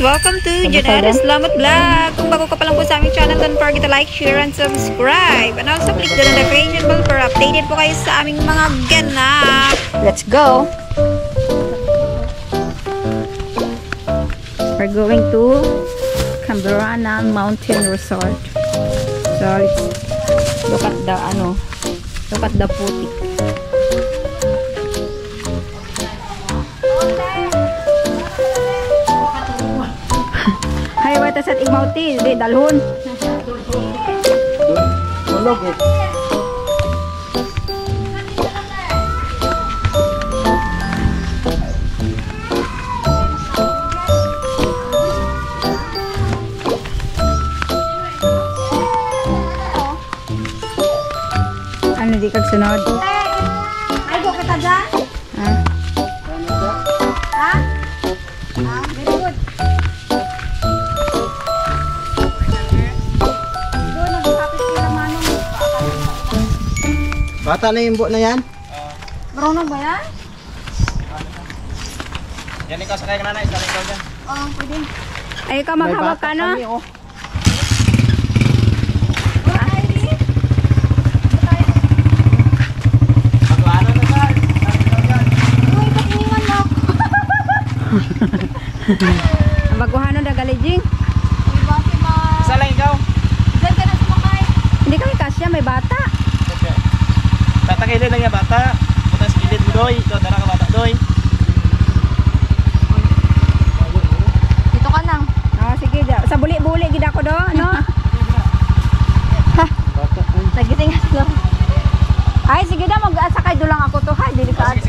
Welcome to Janelle Slamat Vlog. Kung bago ka pa lang po sa aming channel, don't forget to like, share, and subscribe. And also click the notification bell para updated po kayo sa aming mga ganap. Let's go! We're going to Camberana Mountain Resort. So let's look at the putik. Hay wata sa igmauti, di dalhon. Tulog eh. Ano di kag sunod? Ay, go kita dyan? Ha? Ha? Very good. Doon, nag-kapit sila manong. Bata na yung buo na yan? Marunong ba yan? Yan ikaw sakay ka nanay, sakay ikaw dyan. Oo, pwede. Ay ka maghawak ka no? Baguhanon da galijing. Isa lang ikaw. Diyan ka na sumakay. Hindi kami kasya, may bata. Tatagilid lang yung bata. Punta sa kilid mo doy. Ikaw tara ka bata doy. Dito ka nang. Oh, sige, sa buli-buli gid ako do, no? Nagising ka. Ay, sige na, mag-asakay do lang ako to, ha? Delikado.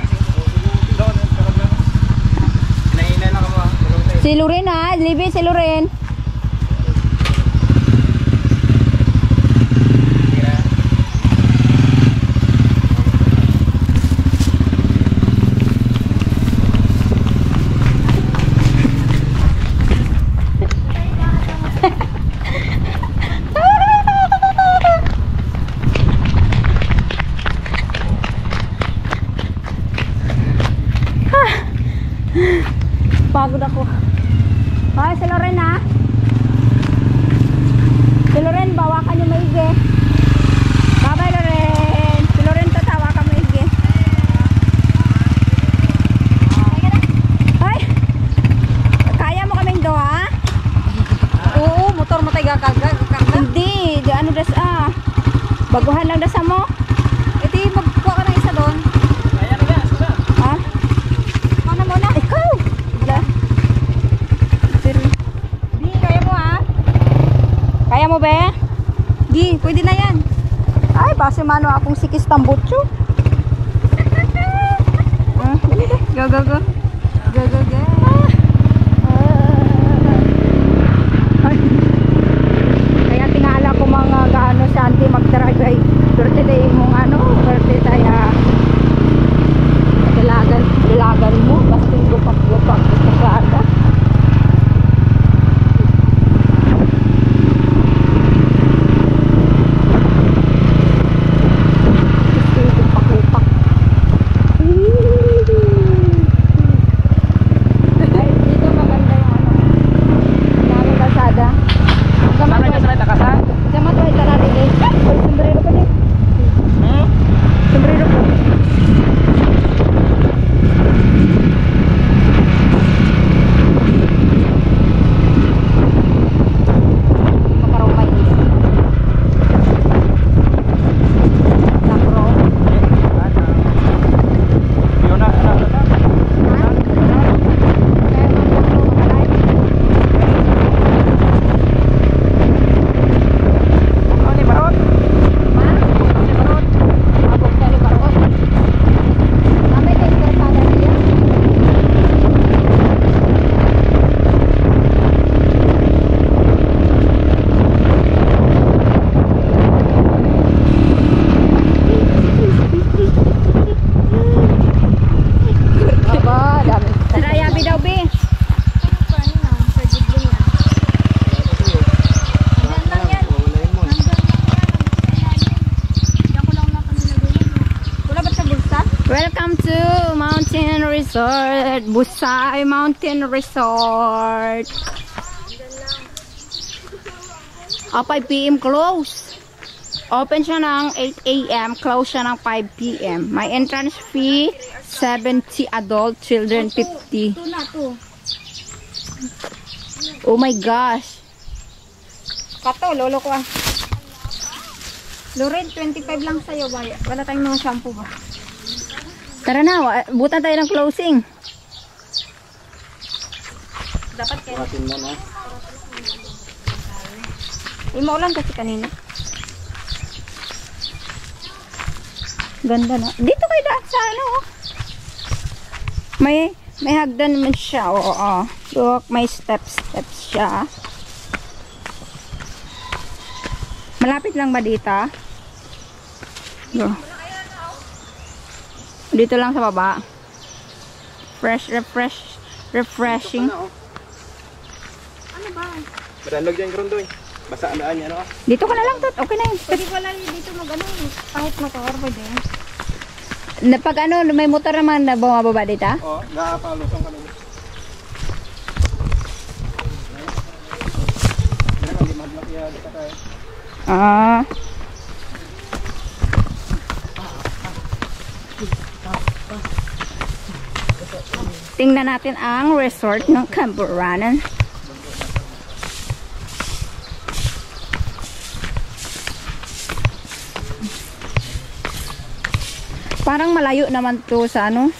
Si Loren ha, Libby si Loren. Pagod ako. Hoy, si Loren ha. Si Loren, bawakan yung maigi. Bye-bye Loren. Si Loren, tatawakan maigi. Hoy, kaya mo kaming do ha? Oo, motor mo tayo kakarga. Hindi, di ano das baguhan lang dasa mo. Ito magkuha ka ng isa doon. Kaya na yan, susa. Ha? Ano muna? Ikaw. Wala. Di, kaya mo ha? Kaya mo ba? Di, pwede na yan. Ay, base mano akong sikis tambutso. Go, go, go. Go, go, go. Ay. Kaya tinala ko mga gaano sa anti mag-drive ay turte tayo mong turte tayo dalagan mo basta gupak sa aga. Welcome to Mountain Resort, Busay Mountain Resort. 5 PM close. Open siya ng 8 AM, close siya ng 5 PM. May entrance fee 70, adult, children 50. Oh my gosh. Kato, lolo ko ah. Loren, 25 lang sa'yo. Wala tayong mga shampoo ba? Tara na, butan tayo ng closing. Dapat kayo. Atin mo no. Maulan kasi kanina. Ganda na. Dito kayo daan sa ano. May hagdan naman siya. Oo. Look, may steps siya. Malapit lang ba dito? Dito lang sa baba. Refreshing. Ano ba? Madalog dyan karon doy. Basa ang daan niya no. Dito ka na lang, Tot. Okay na yun. Pwede wala dito mag-ano. Kahit motor, pwede. Pag ano, may motor naman na bumababa dito? Oh, nakapalusong kami. Ah. Tingnan natin ang resort ng Camboranan. Parang malayo naman to sa ano.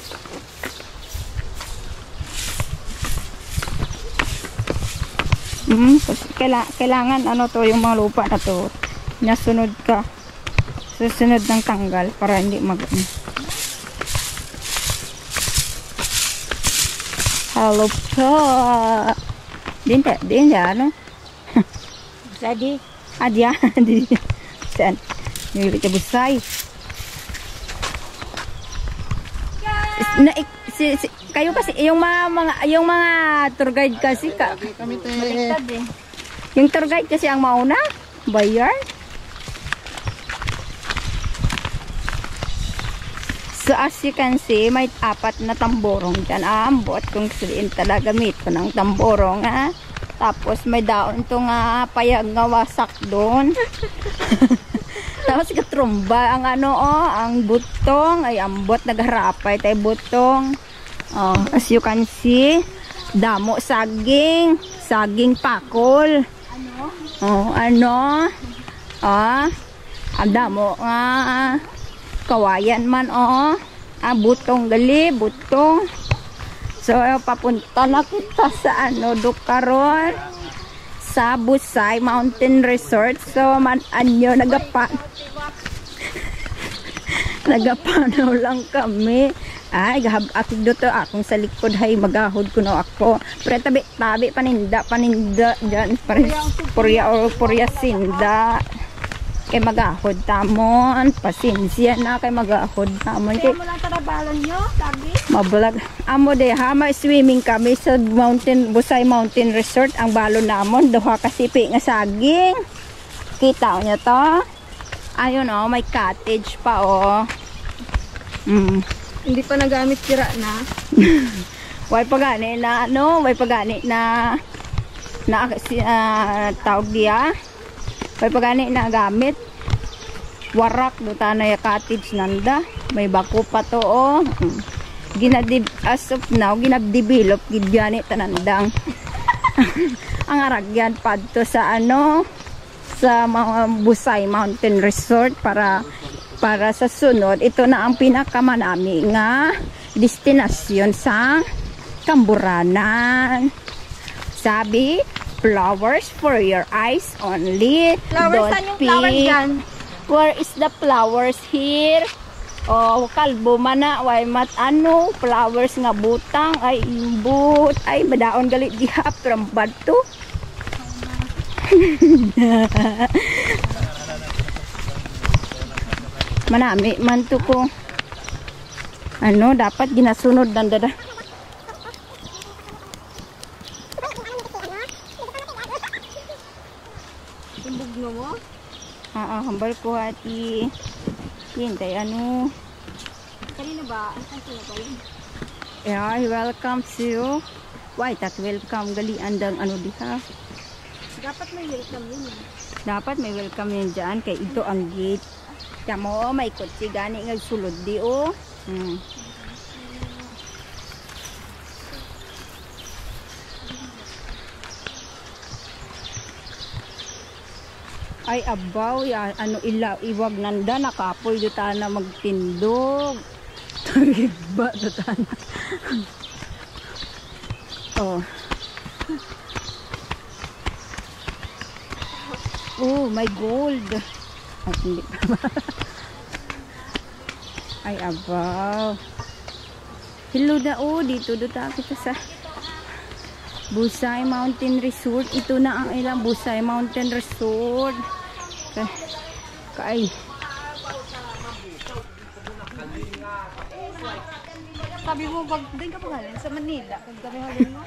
Kailangan ano to, yung mga lupa na to. Nasunod ka. Susunod ng tanggal para hindi mag... Hello po. Din ano? Jadi. Adya. Saan? Nili ka Busay. Kayo kasi yung mga tour guide kasi Kami Baliktad eh. yung tour guide kasi ang mauna bayar. So as you can see, may 4 na tamborong dyan. Ambot kung siliin talaga gamit ko ng tamborong ha. Tapos may daon to nga payag nga wasak doon. Tapos katrumba ang ano ang butong ay ambot nagharapay tay butong. As you can see, damo saging pakol. Ano? Ang damo nga kawayan man butong gali, butong. So papunta na kita sa ano Dukaron sa Busay Mountain Resort. So anyo nagapanaw lang kami. Ay gahab-akig dito akong sa likod hay magahod kuno ako. Pero tabi paninda diyan Purya sinda. Kay magahod tamon, pasensya na kay magahod tamon kay Kaya mo lang tarabalan nyo, sabi? mabulag. Amo de ha, swimming kami sa Busay Mountain Resort. Ang balo namon duha ka sipi nga saging. Kita niyo to? Ayun may cottage pa Hindi pa nagamit sira na. Way pagani na tawag diya. Way pagani na gamit. Warak do tanay cottage nanda. May bako pa to as of now ginab-develop gid gani tanandang. Ang aragyan padto sa sa mga Busay Mountain Resort para sa sunod. Ito na ang pinakamanami nga destinasyon sa Camboranan. Sabi, flowers for your eyes only. Flowers, saan yung flowers dyan? Where is the flowers here? Kalbo man na. Way flowers nga butang. Ay, imbut. Ay, madaon galit diha. Trambad to. Manami man to ko. Dapat ginasunod dada. Imbugno mo? Hambal ko ati. Hintay Kanina ba? Kanina ba yun? Yeah, welcome to. Why that welcome gali andang ano diha. Dapat may welcome yun. Dapat may welcome yun dyan kay ito ang gate. Kaya mo may kotse gani nga sulod di oh. Ay abaw ya ano ilaw iwag nanda nakapoy do na magtindog. Tagiba do na. Oh. Oh, my gold. Ay, hindi pa. Ay, abaw. Hello da, oh. Dito ta kita sa Busay Mountain Resort. Ito na ang ilang Busay Mountain Resort. Kay. Sabi mo, din ka pa galing sa Manila. Kung kami halin mo.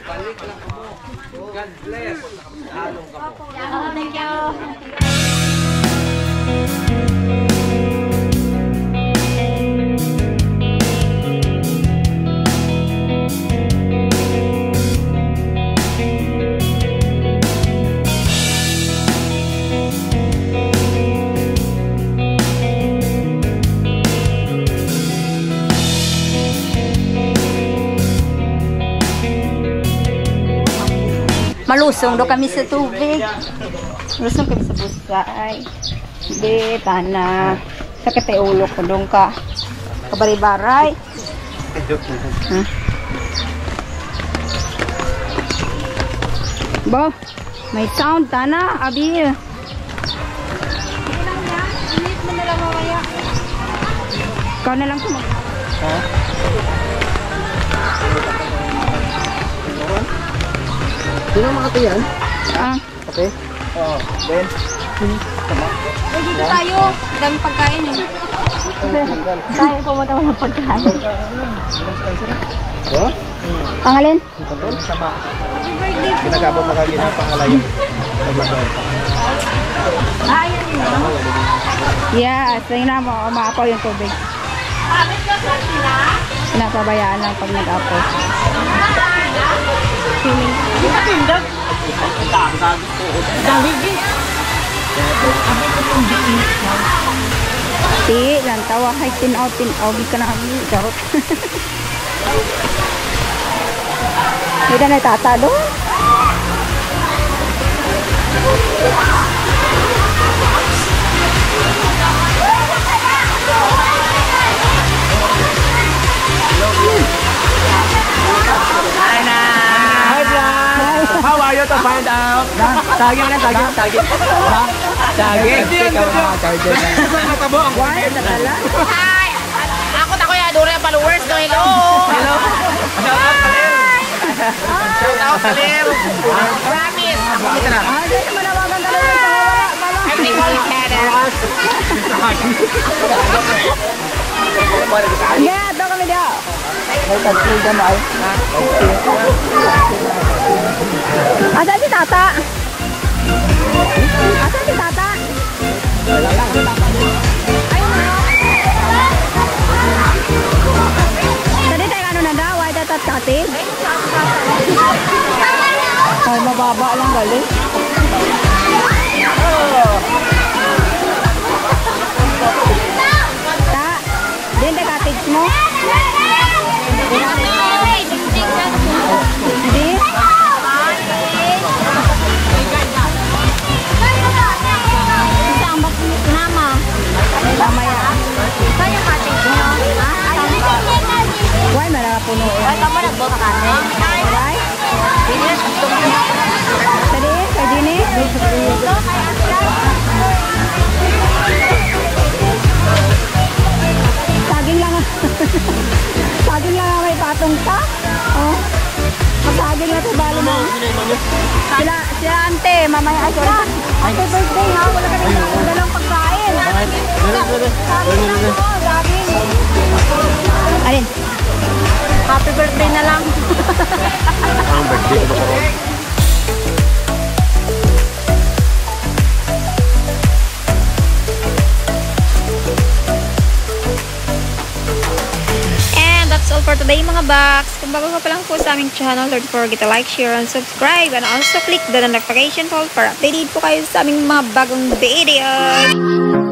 Balik lang mo. God bless. Halong ka mo. Thank you. Malusong do kami sa tubig. Malusong kami sa busay. Hindi, tana. Sakit ay ulo ko doon ka. Kabari-baray. Bo, may sound, tana. Abi. Init mo na lang mamaya. Ikaw na lang kumag. Sino mga ito yan? Ah, Okay. Oo. Ben. Uy, dito tayo. Daming pagkain eh. tayo pumunta mo ng pagkain. Oh? Pangalin? Ito sama. Happy birthday po. Ginagabot na kagin ang pangalayo. Ayan yun. Yes, tingnan na mo. Umaapaw yung tubig. Pinapabayaan lang pag nag-apaw. Ti, lang tawa kay tinaw, di ka na kami. Charot. Hindi na tata doon. How are you to find out? Taging na, taging. Ha? Taging. Ikaw na, taging. Natabo ang Why? Natala? Hi! Ako na kuya, duro yung followers. No, hello! Hello. Shout out, Salim! Promise! Ito na. Ah, di naman nawagan ka lang. Pawala, mama. I'm Nicole Canada. Yeah, doon kami daw. May tagpil dyan ay. Asan si tata? Asan si tata? Ayun na. Tadi tayo ano na daw? Ay, tatat katin? Ay, mababa lang galing. Ta, din tayo cottage mo? Hindi? Mamaya. Kaya cottage nyo? Why malakapuno? Ay, tama na ba kakanin? Why? Tadi, kay Dini? Saging lang. Saging lang may patong ka. Oh. Masaging na ito balo mo. Sila ante, mamaya ay sorry. Happy birthday ha. Wala ka nang dalang pagkain. Saging lang mo, saging. Alin? Happy birthday na lang. Ang birthday ko ba? for today mga box. Kung bago ka pa lang po sa aming channel, don't forget to like, share, and subscribe. And also click the notification bell para updated po kayo sa aming mga bagong video.